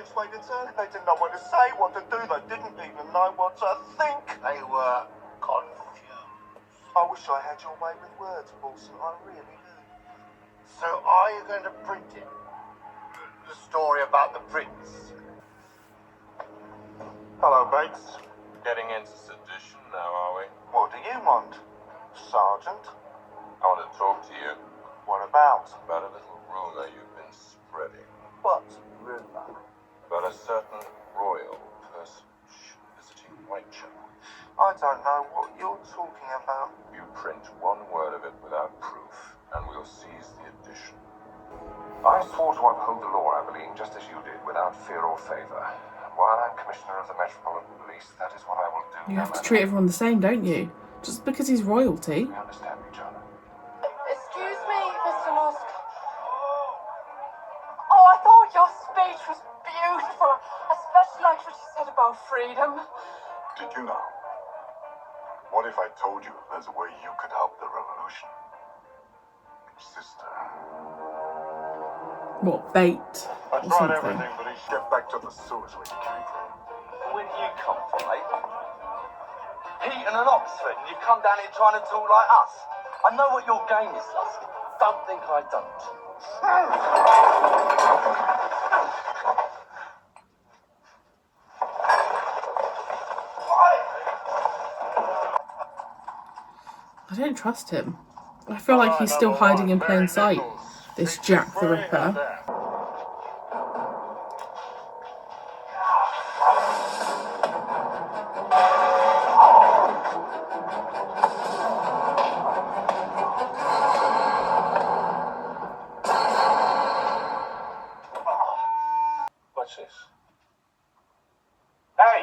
which way to turn. They didn't know what to say, what to do. They didn't even know what to think. They were confused. I wish I had your way with words, Paulson. I really do. So are you going to print it? The story about the prince? Hello, Bates. Getting into sedition now, are we? What do you want, Sergeant? I want to talk to you What about? about a little rumour you've been spreading. What rumour? About a certain royal personage visiting Whitechapel. I don't know what you're talking about. You print one word of it without proof, and we'll seize the edition. I swore to uphold the law, Abilene, just as you did, without fear or favour. While I'm Commissioner of the Metropolitan Police, that is what I will do. You have to treat everyone the same, don't you? Just because he's royalty. We understand each other. Excuse me, Mr. Lusk. Oh, I thought your speech was beautiful. I especially liked what you said about freedom. Did you know? What if I told you there's a way you could help the revolution? Sister. What, bait? I Or tried something. everything, but he get back to the sewers where you came from. Where do you come from, mate? Heaton and Oxford, and you come down here trying to talk like us. I know what your game is, Lusk. Don't think I don't. I don't trust him. I feel like he's still hiding in plain sight. This Jack the Ripper. What's this? Hey!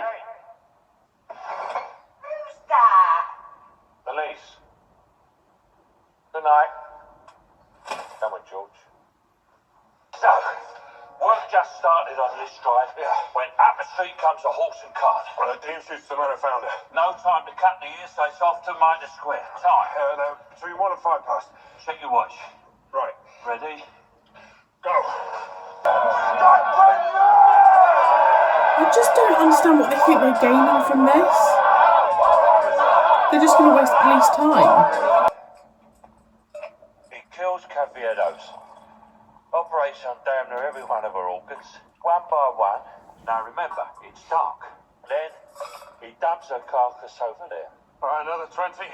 Police. Good night. Come on, George. So, work just started on this drive. Yeah. When up the street comes a horse and cart. Well, the team shoots the man who found her. No time to cut the ear, so it's off to Mitre Square. Time. They're between 1 and 5 past. Check your watch. Right. Ready? Go. I just don't understand what they think they're gaining from this. They're just going to waste police time. He kills Caviedos. Operates on damn near every one of her organs, one by one. Now remember, it's dark. Then he dumps her carcass over there. All right, another 20, 25.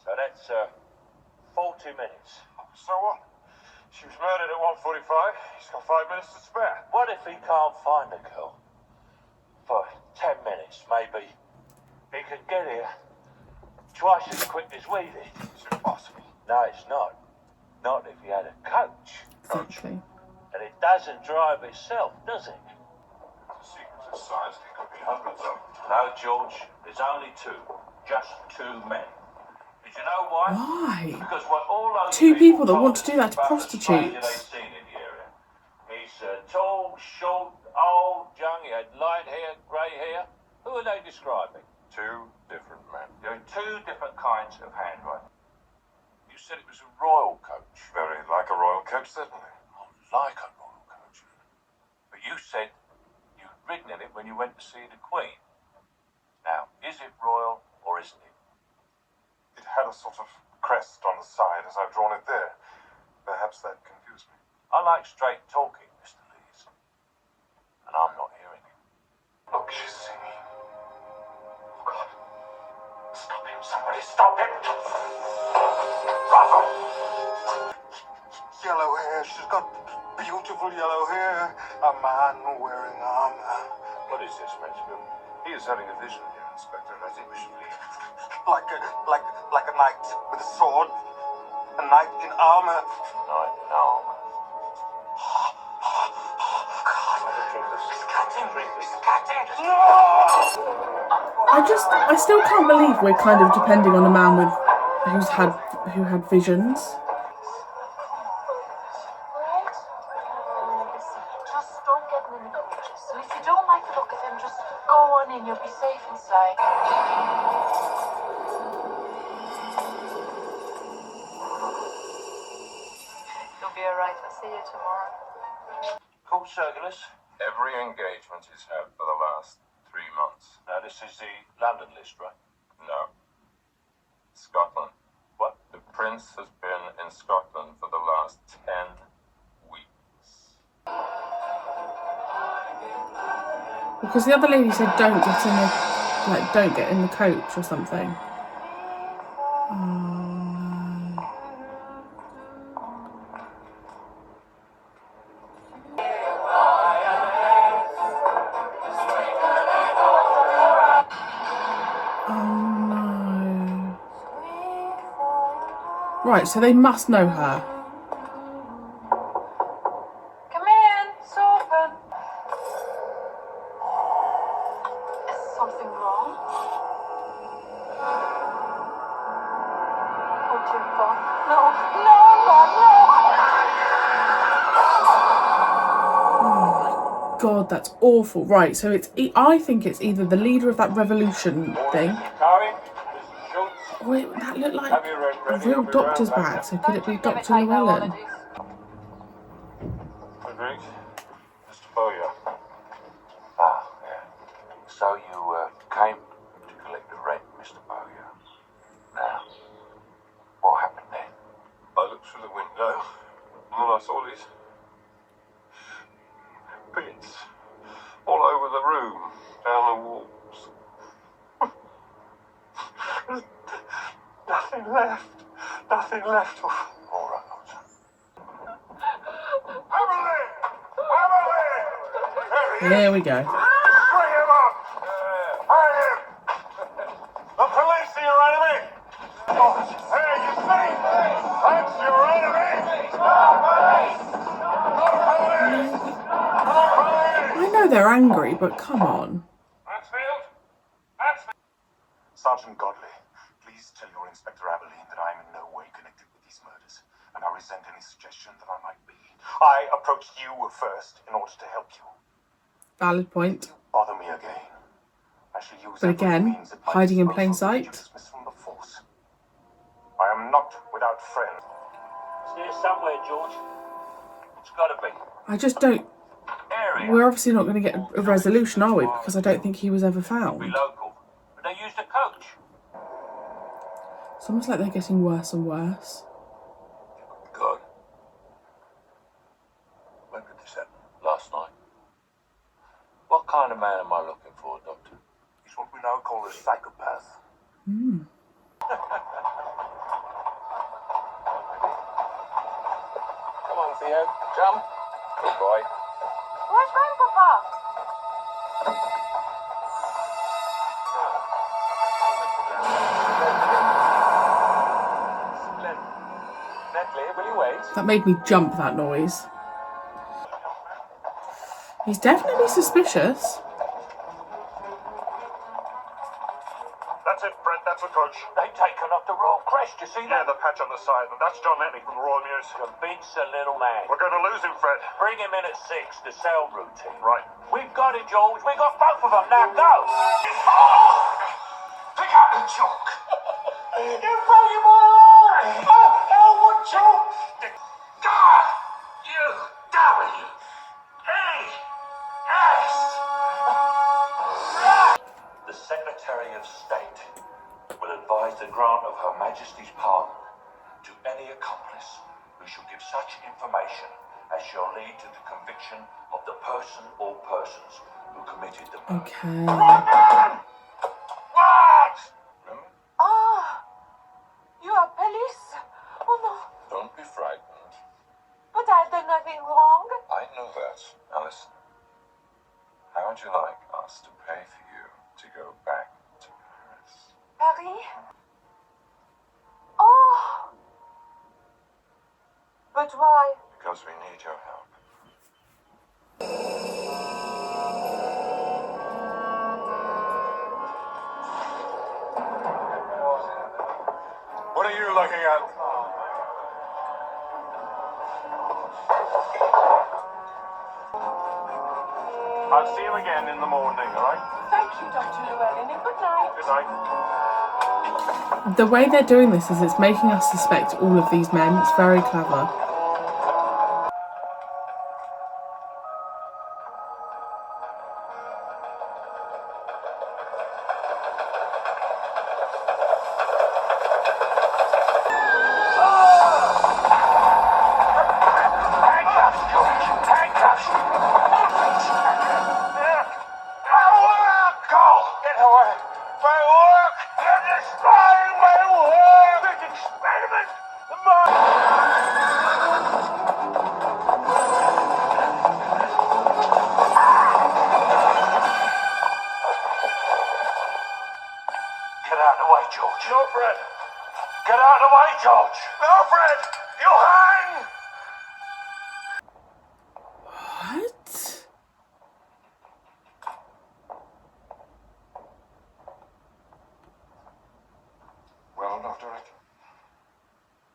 So that's 40 minutes. So what? She was murdered at 1:45. He's got 5 minutes to spare. What if he can't find the girl? For 10 minutes, maybe. He could get here twice as quick as we did. It's impossible. No, it's not. Not if he had a coach. Exactly. And it doesn't drive itself, does it? The secret of science, there could be hundreds of them. No, George. There's only two. Just two men. Did you know why? Why? Because what all those Two people that told want to do that to about the stranger prostitutes. they'd seen in the area. He's tall, short, old, young. He had light hair, grey hair. Who are they describing? Two different men. There are two different kinds of handwriting. You said it was a royal coach. Very like a royal coach, certainly. Oh, like a royal coach. But you said you'd ridden in it when you went to see the Queen. Now, is it royal or isn't it? It had a sort of crest on the side as I've drawn it there. Perhaps that confused me. I like straight talking, Mr. Lees. And I'm not hearing it. Look, she's singing. Oh, God. Stop him. Somebody stop him. Bravo. Yellow hair. She's got beautiful yellow hair. A man wearing armor. What is this, Mansfield? He is having a vision here, Inspector, and I think we should leave. Like a knight with a sword. A knight in armor. Knight in armor. I still can't believe we're kind of depending on a man with who had visions. Right? Just don't get him in the coaches. And if you don't like the look of him, just go on in. You'll be safe inside. You'll be alright. I'll see you tomorrow. Court circulars. Every engagement he's had for the last 3 months. Now, this is the London list, right? No. Scotland. What? The prince has been in Scotland for the last 10 weeks. Because the other lady said don't get in the coach or something. Right, so they must know her. Come in, it's open. Is something wrong? Oh dear God. No, God, no! God, that's awful. Right, so I think it's either the leader of that revolution thing, or that looked like a real doctor's bag, so could it be Dr. Llewellyn? Frederick, Mr. Bowyer. Ah, yeah. So you came to collect the rent, Mr. Bowyer. Now, what happened then? I looked through the window, and then I saw these bits all over the room, down the walls. Nothing left of... All right, Doctor. Emily! Here we go. Bring him up! Hang him! The police are your enemy! Hey, you see? That's your enemy! I know they're angry, but come on. Mansfield? Sergeant Godley, please tell your Inspector Abilene that I am in no way connected with these murders, and I resent any suggestion that I might be. I approached you first in order to help you. Valid point. Bother me again. I shall use But every again, means at my hiding in plain disposal to sight. dismiss from the force. I am not without friends. It's here somewhere, George. It's got to be. I just don't... Area. We're obviously not going to get a resolution, are we? Because I don't think he was ever found. Be local. But they used a coach. It's almost like they're getting worse and worse. God. When did this happen? Last night. What kind of man am I looking for, Doctor? He's what we now call a psychopath. Hmm. Come on, Theo. Jump. Good boy. Where's Grandpapa? Natalie, will you wait? That made me jump, that noise. He's definitely suspicious. That's it, Brent. That's the coach. They've taken off the Royal Crest, you see Yeah, that? the patch on the side. And that's John Etney from the Royal Mews. Convince the little man. We're going to lose him, Fred. Bring him in at 6, the cell routine. Right. We've got it, George. We've got both of them. Now go! Pick up the chalk. You broke my eye! Oh, what chalk? U-W-E-S. The Secretary of State will advise the grant of Her Majesty's pardon to any accomplice who shall give such information as shall lead to the conviction of the person or persons who committed the murder. Okay. What? Ah, you are police? Oh no, Don't be frightened. but I've done nothing wrong. I know that. Alison, how would you like us to pay for you to go back to Paris? Paris? Oh. But why? Because we need your help. What are you looking at? I'll see you again in the morning, all right? Thank you, Dr. Llewellyn, and good night. Good night. The way they're doing this is it's making us suspect all of these men. It's very clever. Get out of the way, George! Alfred! You'll hang! What? Well, Dr. Rick?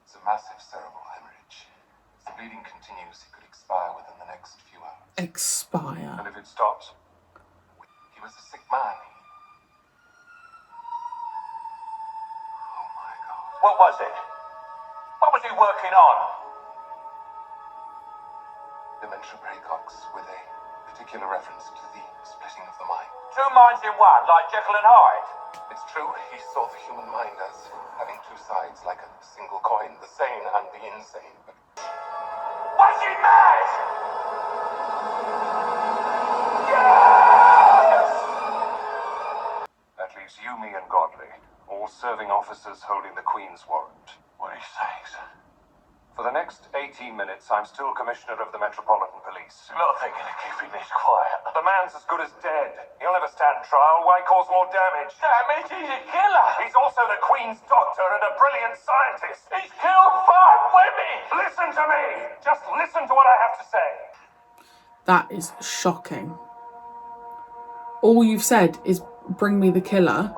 It's a massive cerebral hemorrhage. If the bleeding continues, he could expire within the next few hours. Expire. And if it stops? He was a sick man. Oh my God. What was it? What was he working on? Dementia praecox with a particular reference to the splitting of the mind. Two minds in one, like Jekyll and Hyde. It's true, he saw the human mind as having two sides, like a single coin, the sane and the insane. But Was he mad? that leaves you, me, and Godley, all serving officers holding the Queen's warrant. What are you saying, sir? For the next 18 minutes, I'm still Commissioner of the Metropolitan Police. You're not thinking of keeping this quiet. The man's as good as dead. He'll never stand trial. Why cause more damage? Damage? He's a killer. He's also the Queen's doctor and a brilliant scientist. He's killed 5 women. Listen to me! Just listen to what I have to say. That is shocking. All you've said is bring me the killer.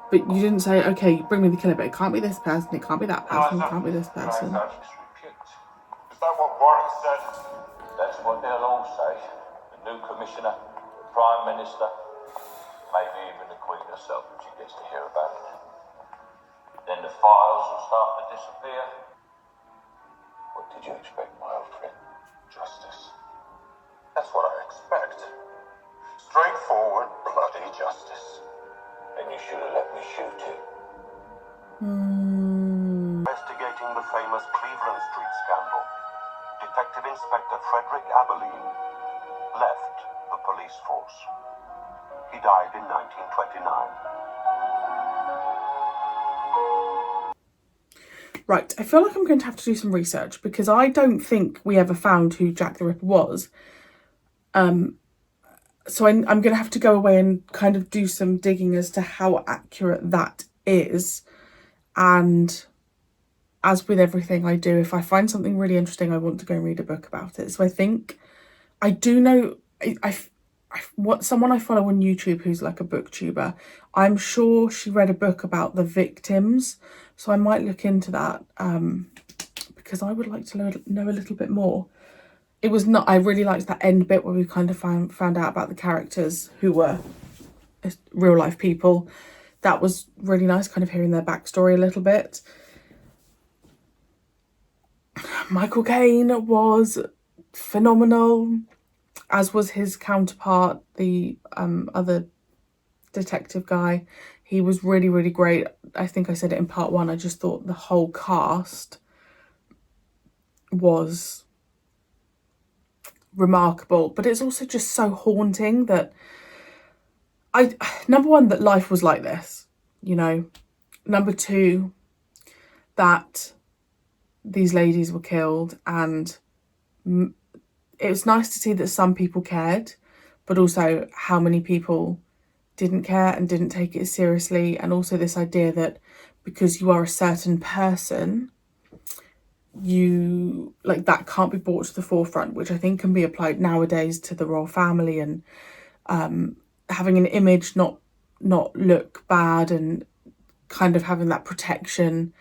But you didn't say, okay, bring me the killer, but it can't be this person, it can't be that person, it can't be this person. Is that what Warren said? That's what they'll all say. The new commissioner, the Prime Minister, maybe even the Queen herself when she gets to hear about it. Then the files will start to disappear. What did you expect, my old friend? Justice. That's what I expect. Straightforward, bloody justice. And you should have let me shoot him. Investigating the famous Cleveland Street scandal, Detective Inspector Frederick Aberline left the police force. He died in 1929. Right, I feel like I'm going to have to do some research because I don't think we ever found who Jack the Ripper was. So I'm going to have to go away and kind of do some digging as to how accurate that is. And as with everything I do, if I find something really interesting, I want to go and read a book about it. So I think I do know, what someone I follow on YouTube who's like a booktuber, I'm sure she read a book about the victims. So I might look into that because I would like to know a little bit more. It was not, I really liked that end bit where we kind of found out about the characters who were real life people. That was really nice, kind of hearing their backstory a little bit. Michael Caine was phenomenal, as was his counterpart, the other detective guy. He was really, really great. I think I said it in part 1. I just thought the whole cast was remarkable, but it's also just so haunting that number 1, that life was like this, you know. Number 2, that these ladies were killed, and it was nice to see that some people cared, but also how many people didn't care and didn't take it seriously. And also this idea that because you are a certain person, you like that can't be brought to the forefront, which I think can be applied nowadays to the royal family, and having an image not look bad, and kind of having that protection.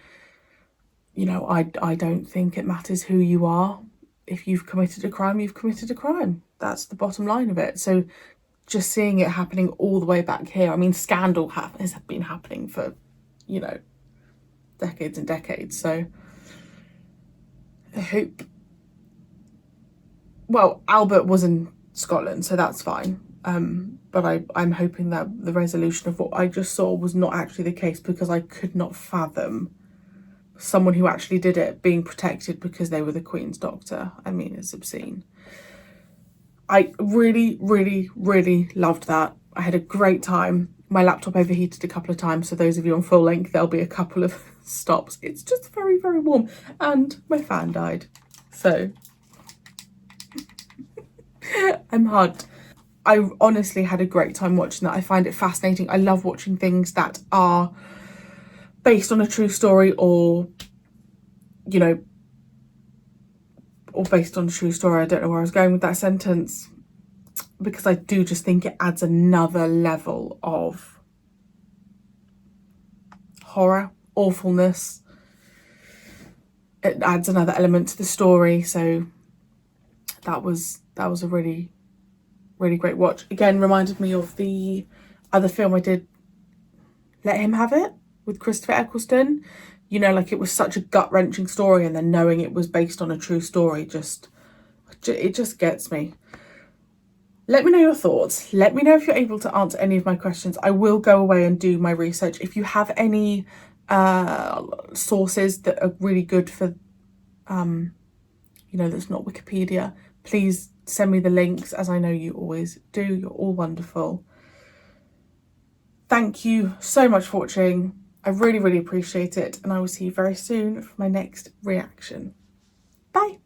You know, I don't think it matters who you are. If you've committed a crime, you've committed a crime. That's the bottom line of it. So just seeing it happening all the way back here, I mean, scandal has been happening for, you know, decades and decades. So I hope, well, Albert was in Scotland, so that's fine. But I'm hoping that the resolution of what I just saw was not actually the case, because I could not fathom someone who actually did it being protected because they were the Queen's doctor. I mean, it's obscene. I really, really, really loved that. I had a great time. My laptop overheated a couple of times, so those of you on full length, there'll be a couple of stops. It's just very, very warm, and my fan died. So I'm hard. I honestly had a great time watching that. I find it fascinating. I love watching things that are based on a true story or, you know, or based on a true story. I don't know where I was going with that sentence, because I do just think it adds another level of horror, awfulness. It adds another element to the story. So that was a really, really great watch. Again, reminded me of the other film I did, Let Him Have It, with Christopher Eccleston. You know, like, it was such a gut-wrenching story, and then knowing it was based on a true story, it just gets me. Let me know your thoughts. Let me know if you're able to answer any of my questions. I will go away and do my research. If you have any sources that are really good for, you know, that's not Wikipedia, please send me the links, as I know you always do. You're all wonderful. Thank you so much for watching. I really, really appreciate it. And I will see you very soon for my next reaction. Bye.